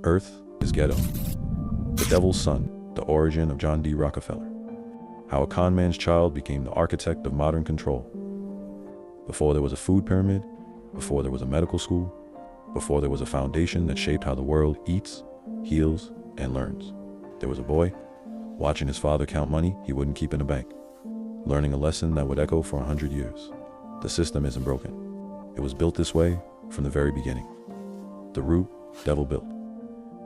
Earth is Ghetto. The Devil's Son, the origin of John D. Rockefeller. How a con man's child became the architect of modern control. Before there was a food pyramid, before there was a medical school, before there was a foundation that shaped how the world eats, heals, and learns, there was a boy watching his father count money he wouldn't keep in a bank, learning a lesson that would echo for 100 years. The system isn't broken. It was built this way from the very beginning. The root, devil built.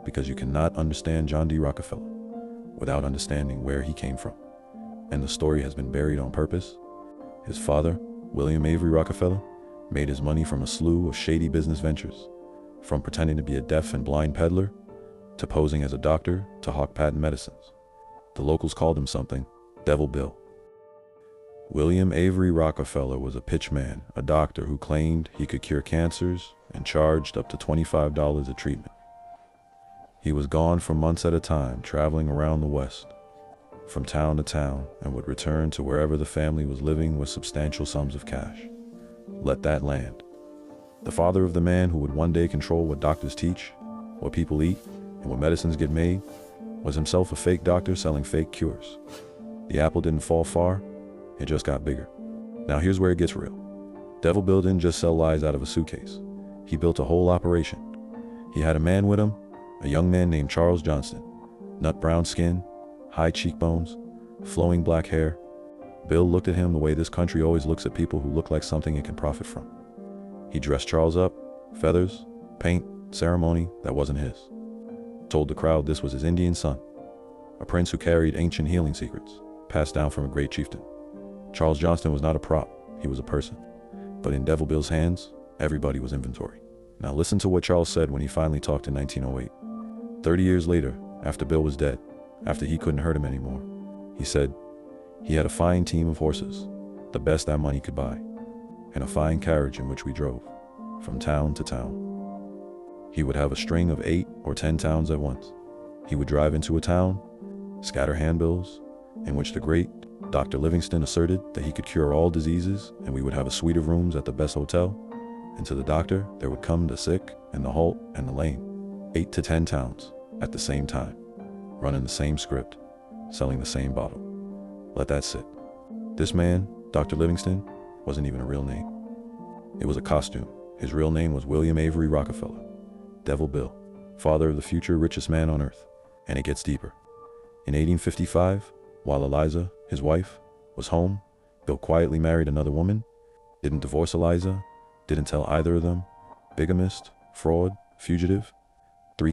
Because you cannot understand John D. Rockefeller without understanding where he came from. And the story has been buried on purpose. His father, William Avery Rockefeller, made his money from a slew of shady business ventures, from pretending to be a deaf and blind peddler, to posing as a doctor, to hawk patent medicines. The locals called him something, Devil Bill. William Avery Rockefeller was a pitchman, a doctor who claimed he could cure cancers and charged up to $25 a treatment. He was gone for months at a time, traveling around the West, from town to town, and would return to wherever the family was living with substantial sums of cash. Let that land. The father of the man who would one day control what doctors teach, what people eat, and what medicines get made, was himself a fake doctor selling fake cures. The apple didn't fall far, it just got bigger. Now here's where it gets real. Devil Bill didn't just sell lies out of a suitcase. He built a whole operation. He had a man with him, a young man named Charles Johnston, nut brown skin, high cheekbones, flowing black hair. Bill looked at him the way this country always looks at people who look like something it can profit from. He dressed Charles up, feathers, paint, ceremony that wasn't his. Told the crowd this was his Indian son, a prince who carried ancient healing secrets, passed down from a great chieftain. Charles Johnston was not a prop, he was a person. But in Devil Bill's hands, everybody was inventory. Now listen to what Charles said when he finally talked in 1908. 30 years later, after Bill was dead, after he couldn't hurt him anymore, he said, he had a fine team of horses, the best that money could buy, and a fine carriage in which we drove, from town to town. He would have a string of 8 or 10 towns at once. He would drive into a town, scatter handbills, in which the great Dr. Levingston asserted that he could cure all diseases, and we would have a suite of rooms at the best hotel, and to the doctor there would come the sick and the halt and the lame. 8 to 10 towns at the same time, running the same script, selling the same bottle. Let that sit. This man, Dr. Levingston, wasn't even a real name. It was a costume. His real name was William Avery Rockefeller, Devil Bill, father of the future richest man on earth. And it gets deeper. In 1855, while Eliza, his wife, was home, Bill quietly married another woman, didn't divorce Eliza, didn't tell either of them, bigamist, fraud, fugitive,